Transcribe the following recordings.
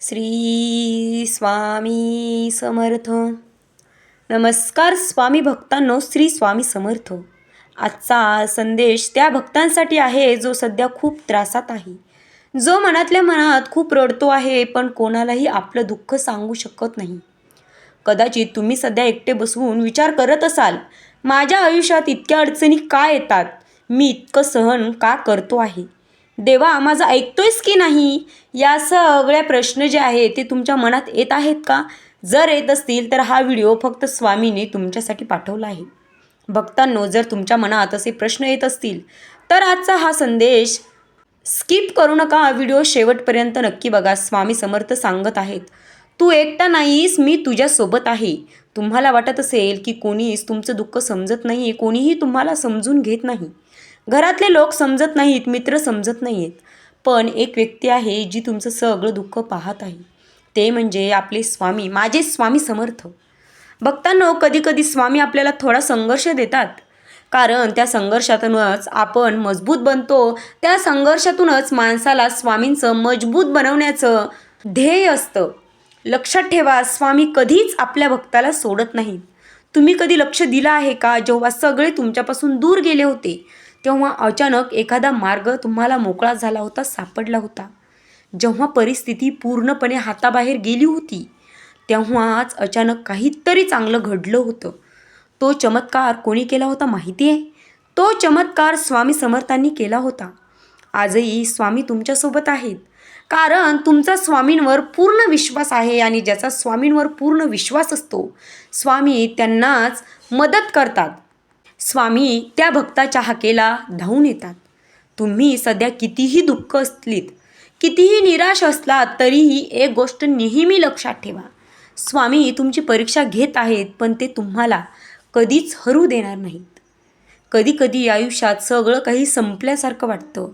श्री स्वामी समर्थ. नमस्कार स्वामी भक्तांनो, श्री स्वामी समर्थ. आजचा संदेश त्या भक्तांसाठी आहे जो सध्या खूप त्रासात आहे, जो मनातल्या मनात खूप रडतो आहे पण कोणालाही आपलं दुःख सांगू शकत नाही. कदाचित तुम्ही सध्या एकटे बसून विचार करत असाल, माझ्या आयुष्यात इतक्या अडचणी का येतात, मी इतकं सहन का करतो आहे, देवा माझं ऐकतोयस की नाही. या सगळ्या प्रश्न जे आहे ते तुमच्या मनात येत आहेत का? जर येत असतील तर हा व्हिडिओ फक्त स्वामीने तुमच्यासाठी पाठवला आहे. भक्तांनो, जर तुमच्या मनात असे प्रश्न येत असतील तर आजचा हा संदेश स्किप करू नका, व्हिडिओ शेवटपर्यंत नक्की बघा. स्वामी समर्थ सांगत आहेत, तू एकटा नाहीस, मी तुझ्यासोबत आहे. तुम्हाला वाटत असेल की कोणीच तुमचं दुःख समजत नाही, कोणीही तुम्हाला समजून घेत नाही, घरातले लोक समजत नाहीत, मित्र समजत नाहीत, पण एक व्यक्ती आहे जी तुमचं सगळं दुःख पाहत आहे. ते म्हणजे आपले स्वामी, माझे स्वामी समर्थ. भक्तांनो, कधीकधी स्वामी आपल्याला थोडा संघर्ष देतात, कारण त्या संघर्षातूनच आपण मजबूत बनतो. त्या संघर्षातूनच माणसाला स्वामींचं मजबूत बनवण्याचं ध्येय असतं. लक्षात ठेवा, स्वामी कधीच आपल्या भक्ताला सोडत नाहीत. तुम्ही कधी लक्ष दिलं आहे का, जेव्हा सगळे तुमच्यापासून दूर गेले होते तेव्हा अचानक एखादा मार्ग तुम्हाला मोकळा झाला होता, सापडला होता. जेव्हा परिस्थिती पूर्णपणे हाताबाहेर गेली होती तेव्हाच अचानक काहीतरी चांगलं घडलं होतं. तो चमत्कार कोणी केला होता माहिती आहे? तो चमत्कार स्वामी समर्थांनी केला होता. आजही स्वामी तुमच्यासोबत आहेत, कारण तुमचा स्वामींवर पूर्ण विश्वास आहे आणि ज्याचा स्वामींवर पूर्ण विश्वास असतो, स्वामी त्यांनाच मदत करतात. स्वामी त्या भक्ताच्या हाकेला धावून येतात. तुम्ही सध्या कितीही दुःख असलीत, कितीही निराश असलात, तरीही एक गोष्ट नेहमी लक्षात ठेवा, स्वामी तुमची परीक्षा घेत आहेत, पण ते तुम्हाला कधीच हरू देणार नाहीत. कधीकधी आयुष्यात सगळं काही संपल्यासारखं वाटतं,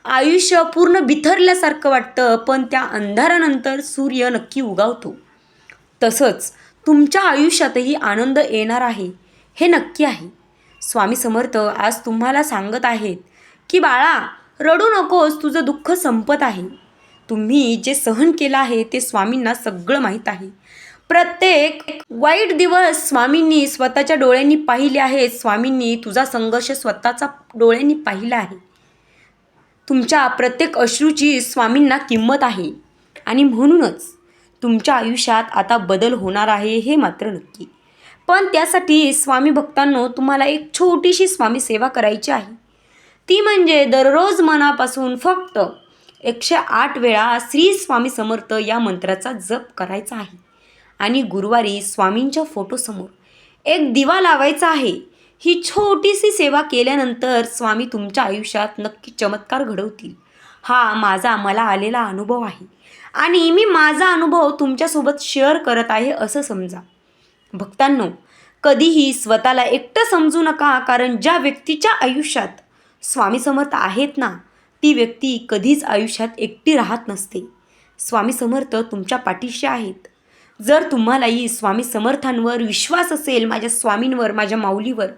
आयुष्य पूर्ण बिथरल्यासारखं वाटतं, पण त्या अंधारानंतर सूर्य नक्की उगवतो. तसंच तुमच्या आयुष्यातही आनंद येणार आहे, हे नक्की आहे. स्वामी समर्थ आज तुम्हाला सांगत आहेत की बाळा, रडू नकोस, तुझं दुःख संपत आहे. तुम्ही जे सहन केलं आहे ते स्वामींना सगळं माहीत आहे. प्रत्येक वाईट दिवस स्वामींनी स्वतःच्या डोळ्यांनी पाहिले आहेत. स्वामींनी तुझा संघर्ष स्वतःचा डोळ्यांनी पाहिला आहे. तुमच्या प्रत्येक अश्रूची स्वामींना किंमत आहे आणि म्हणूनच तुमच्या आयुष्यात आता बदल होणार आहे, हे मात्र नक्की. पण त्यासाठी स्वामी भक्तांनो, तुम्हाला एक छोटीशी स्वामी सेवा करायची आहे. ती म्हणजे दररोज मनापासून फक्त 108 वेळा श्री स्वामी समर्थ या मंत्राचा जप करायचा आहे आणि गुरुवारी स्वामींच्या फोटोसमोर एक दिवा लावायचा आहे. ही छोटीशी सेवा केल्यानंतर स्वामी तुमच्या आयुष्यात नक्की चमत्कार घडवतील. हा मला आलेला अनुभव आहे आणि मी माझा अनुभव तुमच्यासोबत शेअर करत आहे असं समजा. भक्तांनो, कधीही स्वतःला एकटं समजू नका, कारण ज्या व्यक्तीच्या आयुष्यात स्वामी समर्थ आहेत ना, ती व्यक्ती कधीच आयुष्यात एकटी राहत नसते. स्वामी समर्थ तुमच्या पाठीशी आहेत. जर तुम्हालाही स्वामी समर्थांवर विश्वास असेल, माझ्या स्वामींवर, माझ्या माऊलीवर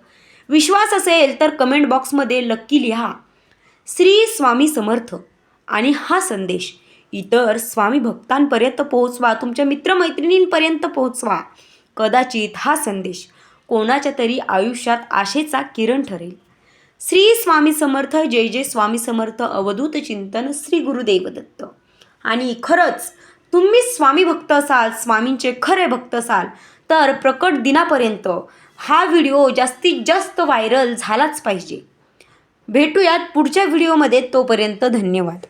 विश्वास असेल, तर कमेंट बॉक्समध्ये नक्की लिहा श्री स्वामी समर्थ आणि हा संदेश इतर स्वामी भक्तांपर्यंत पोहोचवा, तुमच्या मित्रमैत्रिणींपर्यंत पोहोचवा. कदाचित हा संदेश कोणाच्या तरी आयुष्यात आशेचा किरण ठरेल. श्री स्वामी समर्थ. जय जय स्वामी समर्थ. अवधूत चिंतन श्री गुरुदेव दत्त. आणि खरंच तुम्ही स्वामी भक्त असाल, स्वामींचे खरे भक्त असाल, तर प्रकट दिनापर्यंत हा व्हिडिओ जास्तीत जास्त व्हायरल झालाच पाहिजे. भेटूयात पुढच्या व्हिडिओमध्ये. तोपर्यंत धन्यवाद.